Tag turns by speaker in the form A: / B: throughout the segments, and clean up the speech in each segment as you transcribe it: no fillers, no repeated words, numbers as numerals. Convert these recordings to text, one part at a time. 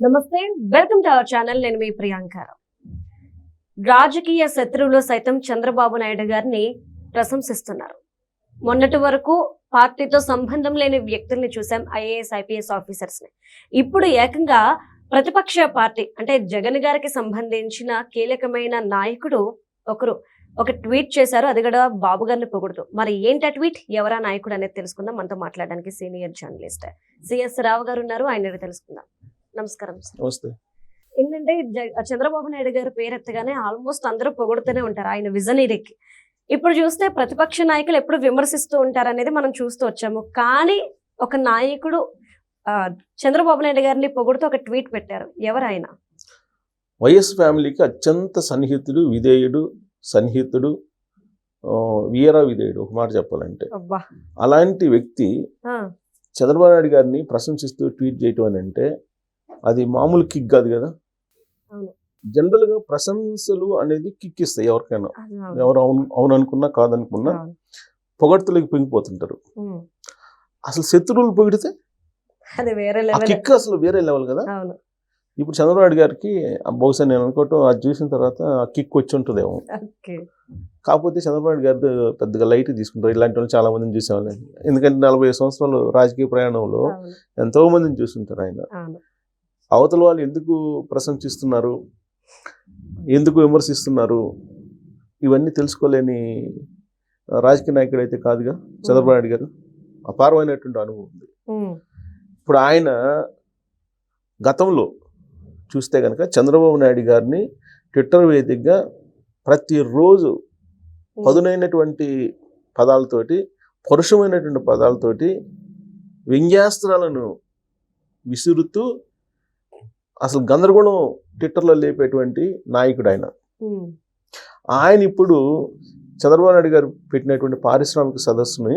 A: నమస్తే, welcome to our channel. నేను మీ ప్రియాంక. రాజకీయ శత్రువులు సైతం చంద్రబాబు నాయుడు గారిని ప్రశంసిస్తున్నారు. మొన్నటి వరకు పార్టీతో సంబంధం లేని వ్యక్తుల్ని చూసాం, ఐఏఎస్ ఐపీఎస్ ఆఫీసర్స్ ని. ఇప్పుడు ఏకంగా ప్రతిపక్ష పార్టీ అంటే జగన్ గారికి సంబంధించిన కీలకమైన నాయకుడు ఒక ట్వీట్ చేశారు. అది కూడా బాబు గారిని పొగుడుతూ. మరి ఏంటి ఆ ట్వీట్, ఎవరా నాయకుడు అనేది తెలుసుకుందాం. మనతో మాట్లాడడానికి సీనియర్ జర్నలిస్ట్ సిఎస్ రావు గారు ఉన్నారు, ఆయన తెలుసుకుందాం. నమస్కారం సార్. ఏంటంటే చంద్రబాబు నాయుడు గారి పేరెత్తగానే ఆల్మోస్ట్ అందరూ పొగుడుతూనే ఉంటారు ఆయన విజనరీకి. ఇప్పుడు చూస్తే ప్రతిపక్ష నాయకులు ఎప్పుడు విమర్శిస్తూ ఉంటారు అనేది మనం చూస్తూ వచ్చాము. కానీ ఒక నాయకుడు చంద్రబాబు నాయుడు గారిని పొగుడుతూ ఒక ట్వీట్ పెట్టారు. ఎవరు ఆయన?
B: వైఎస్ ఫ్యామిలీకి అత్యంత సన్నిహితుడు, విధేయుడు, సన్నిహితుడు, వీర విధేయుడు, ఒక మాట చెప్పాలంటే. అలాంటి వ్యక్తి చంద్రబాబు నాయుడు గారిని ప్రశంసిస్తూ ట్వీట్ చేయటం అని అంటే అది మామూలు కిక్ కాదు కదా. జనరల్ గా ప్రశంసలు అనేది కిక్ ఇస్తాయి ఎవరికైనా. ఎవరు అవును అనుకున్నా కాదనుకున్నా పొగడ్తలకి పొంగిపోతుంటారు. అసలు శత్రువులు పొగిడితే కిక్ అసలు వేరే లెవెల్ కదా. ఇప్పుడు చంద్రబాబు నాయుడు గారికి బహుశా నేను అనుకోవటం అది చూసిన తర్వాత ఆ కిక్ వచ్చి ఉంటుందేమో. కాకపోతే చంద్రబాబు నాయుడు గారి పెద్దగా లైట్ తీసుకుంటారు. ఇలాంటి వాళ్ళు చాలా మందిని చూసేవాళ్ళని. ఎందుకంటే 40 సంవత్సరాలు రాజకీయ ప్రయాణంలో ఎంతో మందిని చూస్తుంటారు ఆయన. అవతల వాళ్ళు ఎందుకు ప్రశంసిస్తున్నారు, ఎందుకు విమర్శిస్తున్నారు, ఇవన్నీ తెలుసుకోలేని రాజకీయ నాయకుడు అయితే కాదుగా చంద్రబాబు నాయుడు గారు. అపారమైనటువంటి అనుభవం ఉంది. ఇప్పుడు ఆయన గతంలో చూస్తే కనుక చంద్రబాబు నాయుడు గారిని ట్విట్టర్ వేదికగా ప్రతిరోజు పదునైనటువంటి పదాలతోటి, పరుషమైనటువంటి పదాలతోటి వ్యంగ్యాస్త్రాలను విసురుతూ అసలు గందరగోళం ట్విట్టర్లో లేపేటువంటి నాయకుడు ఆయన. ఆయన ఇప్పుడు చంద్రబాబు నాయుడు గారు పెట్టినటువంటి పారిశ్రామిక సదస్సుని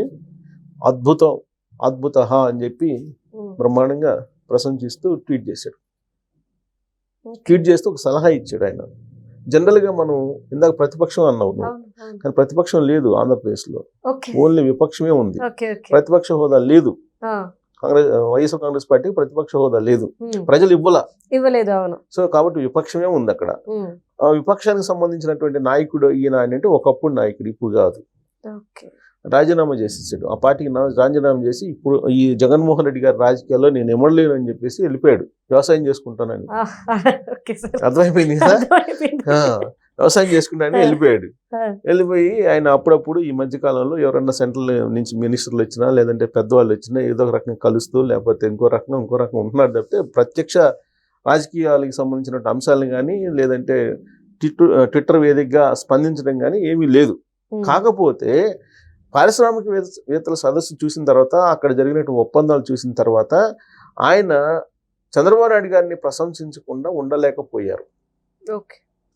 B: అద్భుత అని చెప్పి బ్రహ్మాండంగా ప్రశంసిస్తూ ట్వీట్ చేశాడు. ట్వీట్ చేస్తూ ఒక సలహా ఇచ్చాడు ఆయన. జనరల్గా మనం ఇందాక ప్రతిపక్షం అన్నావు, కానీ ప్రతిపక్షం లేదు ఆంధ్రప్రదేశ్లో. ఓన్లీ విపక్షమే ఉంది. ప్రతిపక్ష హోదా లేదు. వైఎస్ఆర్ కాంగ్రెస్ పార్టీకి ప్రతిపక్ష హోదా లేదు, ప్రజలు ఇవ్వలేదు. అవును. సో కాబట్టి విపక్షమే ఉంది అక్కడ. ఆ విపక్షానికి సంబంధించినటువంటి నాయకుడు ఈయన అంటే ఒకప్పుడు నాయకుడు, ఇప్పుడు కాదు. రాజీనామా చేసేసాడు. ఆ పార్టీకి రాజీనామా చేసి ఇప్పుడు ఈ జగన్మోహన్ రెడ్డి గారి రాజకీయాల్లో నేను ఎమడలేను అని చెప్పేసి వెళ్ళిపోయాడు. వ్యవసాయం చేసుకుంటానని. అర్థమైపోయింది కదా. వ్యవసాయం చేసుకుంటానని వెళ్ళిపోయాడు. వెళ్ళిపోయి ఆయన అప్పుడప్పుడు ఈ మధ్యకాలంలో ఎవరన్నా సెంట్రల్ నుంచి మినిస్టర్లు వచ్చినా లేదంటే పెద్దవాళ్ళు వచ్చినా ఏదో ఒక రకంగా కలుస్తూ లేకపోతే ఇంకో రకంగా ఉంటున్నారు తప్పితే ప్రత్యక్ష రాజకీయాలకు సంబంధించిన అంశాలను కానీ లేదంటే ట్విట్టర్ వేదికగా స్పందించడం కానీ ఏమీ లేదు. కాకపోతే పారిశ్రామికవేత్తల సదస్సు చూసిన తర్వాత, అక్కడ జరిగినటువంటి ఒప్పందాలు చూసిన తర్వాత ఆయన చంద్రబాబు నాయుడు గారిని ప్రశంసించకుండా ఉండలేకపోయారు.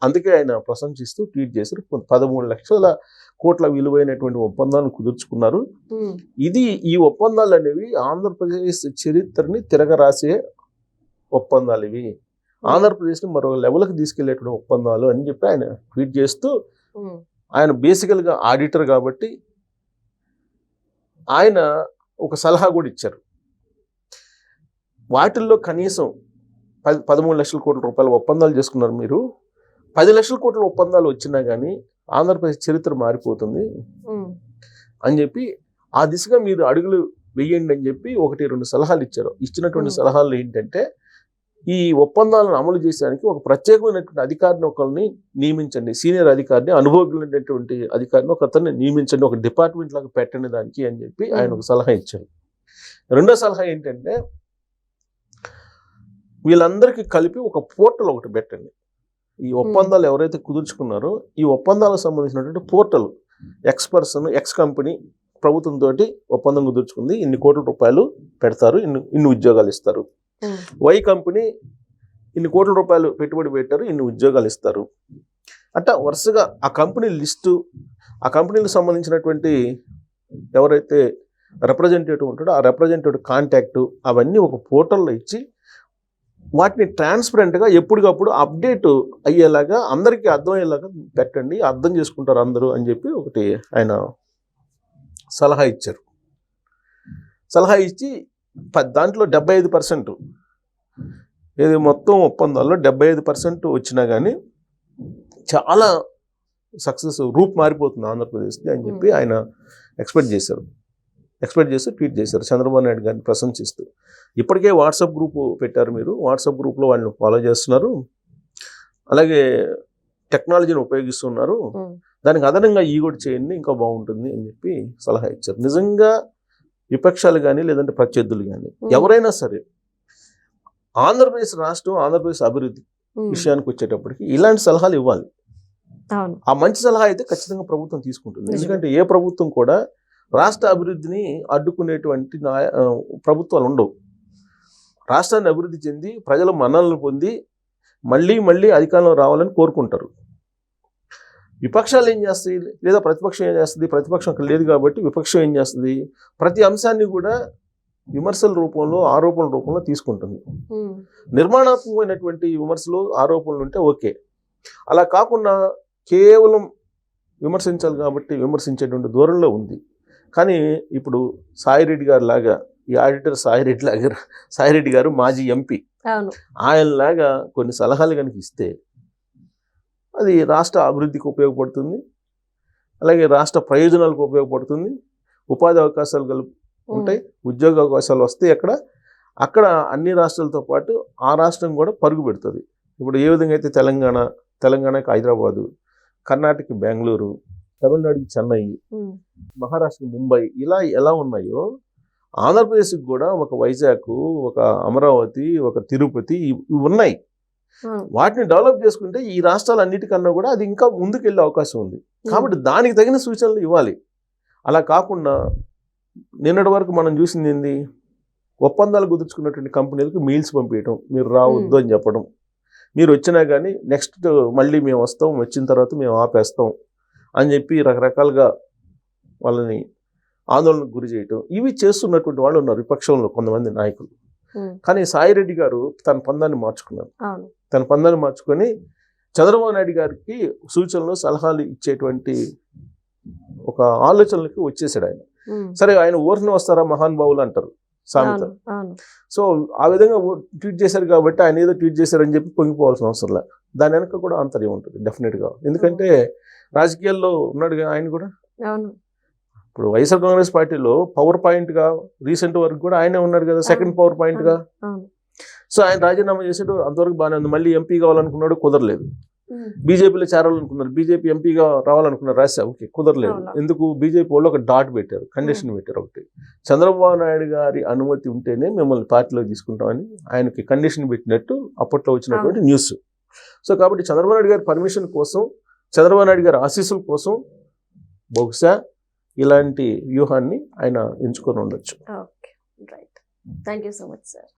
B: అందుకే ఆయన ప్రశంసిస్తూ ట్వీట్ చేశారు. 13 లక్షల కోట్ల విలువైనటువంటి ఒప్పందాలను కుదుర్చుకున్నారు. ఈ ఒప్పందాలు అనేవి ఆంధ్రప్రదేశ్ చరిత్రని తిరగరాసే ఒప్పందాలు. ఇవి ఆంధ్రప్రదేశ్ని మరో లెవెల్కి తీసుకెళ్లేటువంటి ఒప్పందాలు అని చెప్పి ఆయన ట్వీట్ చేస్తూ, ఆయన బేసికల్గా ఆడిటర్ కాబట్టి ఆయన ఒక సలహా కూడా ఇచ్చారు. వాటిల్లో కనీసం 13 లక్షల కోట్ల రూపాయల ఒప్పందాలు చేసుకున్నారు మీరు. 10 లక్షల కోట్ల ఒప్పందాలు వచ్చినా కానీ ఆంధ్రప్రదేశ్ చరిత్ర మారిపోతుంది అని చెప్పి ఆ దిశగా మీరు అడుగులు వేయండి అని చెప్పి 1-2 సలహాలు ఇచ్చారు. ఇచ్చినటువంటి సలహాలు ఏంటంటే, ఈ ఒప్పందాలను అమలు చేసేదానికి ఒక ప్రత్యేకమైనటువంటి అధికారిని ఒకరిని నియమించండి, సీనియర్ అధికారిని, అనుభవజ్ఞులైనటువంటి అధికారిని ఒకరిని నియమించండి, ఒక డిపార్ట్మెంట్ లాగా పెట్టండి దానికి అని చెప్పి ఆయన ఒక సలహా ఇచ్చారు. రెండో సలహా ఏంటంటే, వీళ్ళందరికీ కలిపి ఒక పోర్టల్ ఒకటి పెట్టండి. ఈ ఒప్పందాలు ఎవరైతే కుదుర్చుకున్నారో ఈ ఒప్పందాలకు సంబంధించినటువంటి పోర్టల్, ఎక్స్ కంపెనీ ప్రభుత్వంతో ఒప్పందం కుదుర్చుకుంది, ఇన్ని కోట్ల రూపాయలు పెడతారు, ఇన్ని ఉద్యోగాలు ఇస్తారు. వై కంపెనీ ఇన్ని కోట్ల రూపాయలు పెట్టుబడి పెట్టారు, ఇన్ని ఉద్యోగాలు ఇస్తారు. అట్లా వరుసగా ఆ కంపెనీ లిస్టు, ఆ కంపెనీలకు సంబంధించినటువంటి ఎవరైతే రిప్రజెంటేటివ్ ఉంటాడో ఆ రిప్రజెంటేటివ్ కాంటాక్టు అవన్నీ ఒక పోర్టల్లో ఇచ్చి వాటిని ట్రాన్స్పరెంట్గా ఎప్పటికప్పుడు అప్డేట్ అయ్యేలాగా అందరికీ అర్థమయ్యేలాగా పెట్టండి, అర్థం చేసుకుంటారు అందరూ అని చెప్పి ఒకటి ఆయన సలహా ఇచ్చారు. సలహా ఇచ్చి దాంట్లో 75% ఇది మొత్తం ఒప్పందాల్లో 75% వచ్చినా కానీ చాలా సక్సెస్ రూప్ మారిపోతుంది ఆంధ్రప్రదేశ్కి అని చెప్పి ఆయన ఎక్స్పెక్ట్ చేసి ట్వీట్ చేశారు చంద్రబాబు నాయుడు గారిని ప్రశంసిస్తూ. ఇప్పటికే వాట్సాప్ గ్రూప్ పెట్టారు, మీరు వాట్సాప్ గ్రూప్లో వాళ్ళని ఫాలో చేస్తున్నారు, అలాగే టెక్నాలజీని ఉపయోగిస్తున్నారు, దానికి అదనంగా ఈ కూడా చేయండి ఇంకా బాగుంటుంది అని చెప్పి సలహా ఇచ్చారు. నిజంగా విపక్షాలు కానీ లేదంటే ప్రత్యర్థులు కానీ ఎవరైనా సరే ఆంధ్రప్రదేశ్ రాష్ట్రం ఆంధ్రప్రదేశ్ అభివృద్ధి విషయానికి వచ్చేటప్పటికి ఇలాంటి సలహాలు ఇవ్వాలి. ఆ మంచి సలహా అయితే ఖచ్చితంగా ప్రభుత్వం తీసుకుంటుంది. ఎందుకంటే ఏ ప్రభుత్వం కూడా రాష్ట్ర అభివృద్ధిని అడ్డుకునేటువంటి ప్రభుత్వాలు ఉండవు. రాష్ట్రాన్ని అభివృద్ధి చెంది ప్రజల మన్ననలు పొంది మళ్ళీ అధికారంలో రావాలని కోరుకుంటారు. విపక్షాలు ఏం చేస్తాయి, లేదా ప్రతిపక్షం ఏం చేస్తుంది, ప్రతిపక్షం అక్కడ లేదు కాబట్టి విపక్షం ఏం చేస్తుంది, ప్రతి అంశాన్ని కూడా విమర్శల రూపంలో ఆరోపణల రూపంలో తీసుకుంటుంది. నిర్మాణాత్మకమైనటువంటి విమర్శలు ఆరోపణలు ఉంటే ఓకే, అలా కాకుండా కేవలం విమర్శించాలి కాబట్టి విమర్శించేటువంటి దూరంలో ఉంది. కానీ ఇప్పుడు సాయిరెడ్డి గారు లాగా, ఈ ఆడిటర్ సాయిరెడ్డి గారు మాజీ ఎంపీ, ఆయనలాగా కొన్ని సలహాలు కనుక ఇస్తే అది రాష్ట్ర అభివృద్ధికి ఉపయోగపడుతుంది, అలాగే రాష్ట్ర ప్రయోజనాలకు ఉపయోగపడుతుంది, ఉపాధి అవకాశాలు ఉంటాయి, ఉద్యోగ అవకాశాలు వస్తాయి. అక్కడ అన్ని రాష్ట్రాలతో పాటు ఆ రాష్ట్రం కూడా పరుగు పెడుతుంది. ఇప్పుడు ఏ విధంగా అయితే తెలంగాణకి హైదరాబాదు, కర్ణాటకకి బెంగళూరు, తమిళనాడుకి చెన్నై, మహారాష్ట్రకి ముంబై ఇలా ఎలా ఉన్నాయో ఆంధ్రప్రదేశ్కి కూడా ఒక వైజాగ్, ఒక అమరావతి, ఒక తిరుపతి ఇవి ఉన్నాయి. వాటిని డెవలప్ చేసుకుంటే ఈ రాష్ట్రాలన్నిటికన్నా కూడా అది ఇంకా ముందుకెళ్ళే అవకాశం ఉంది. కాబట్టి దానికి తగిన సూచనలు ఇవ్వాలి. అలా కాకుండా నిన్నటి వరకు మనం చూసింది ఏంది, ఒప్పందాలు కుదుర్చుకున్నటువంటి కంపెనీలకు మెయిల్స్ పంపించడం, మీరు రావద్దు అని చెప్పడం, మీరు వచ్చినా కానీ నెక్స్ట్ మళ్ళీ మేము వస్తాం, వచ్చిన తర్వాత మేము ఆపేస్తాం అని చెప్పి రకరకాలుగా వాళ్ళని ఆందోళనకు గురి చేయటం, ఇవి చేస్తున్నటువంటి వాళ్ళు ఉన్నారు విపక్షంలో కొంతమంది నాయకులు. కానీ సాయిరెడ్డి గారు తన పందాన్ని మార్చుకొని చంద్రబాబు నాయుడు గారికి సూచనలు సలహాలు ఇచ్చేటువంటి ఒక ఆలోచనలకి వచ్చేసాడు ఆయన. సరే, ఆయన ఊరిని వస్తారా మహానుభావులు అంటారు సామెత. సో ఆ విధంగా ట్వీట్ చేశారు కాబట్టి ఆయన ఏదో ట్వీట్ చేశారని చెప్పి పొంగిపోవాల్సిన అవసరం లేదు. దాని వెనక కూడా ఆంతర్యం ఉంటుంది డెఫినెట్గా. ఎందుకంటే రాజకీయాల్లో ఉన్నాడుగా ఆయన కూడా. ఇప్పుడు వైఎస్ఆర్ కాంగ్రెస్ పార్టీలో పవర్ పాయింట్గా రీసెంట్ వరకు కూడా ఆయనే ఉన్నాడు కదా, సెకండ్ పవర్ పాయింట్గా. సో ఆయన రాజీనామా చేసాడు, అంతవరకు బాగానే ఉంది. మళ్ళీ ఎంపీ కావాలనుకున్నాడు, కుదరలేదు. బీజేపీలో చేరాలనుకున్నారు, బీజేపీ ఎంపీగా రావాలనుకున్నారు, రాశా, ఓకే కుదరలేదు. ఎందుకు, బీజేపీ వాళ్ళు ఒక డాట్ పెట్టారు, కండిషన్ పెట్టారు ఒకటి, చంద్రబాబు నాయుడు గారి అనుమతి ఉంటేనే మిమ్మల్ని పార్టీలోకి తీసుకుంటామని ఆయనకి కండిషన్ పెట్టినట్టు అప్పట్లో వచ్చినటువంటి న్యూస్. సో కాబట్టి చంద్రబాబు నాయుడు గారి పర్మిషన్ కోసం, చంద్రబాబు నాయుడు గారి ఆశీస్సుల కోసం బహుశా ఇలాంటి వ్యూహాన్ని ఆయన ఎంచుకొని ఉండొచ్చు.
A: Right, thank you so much sir.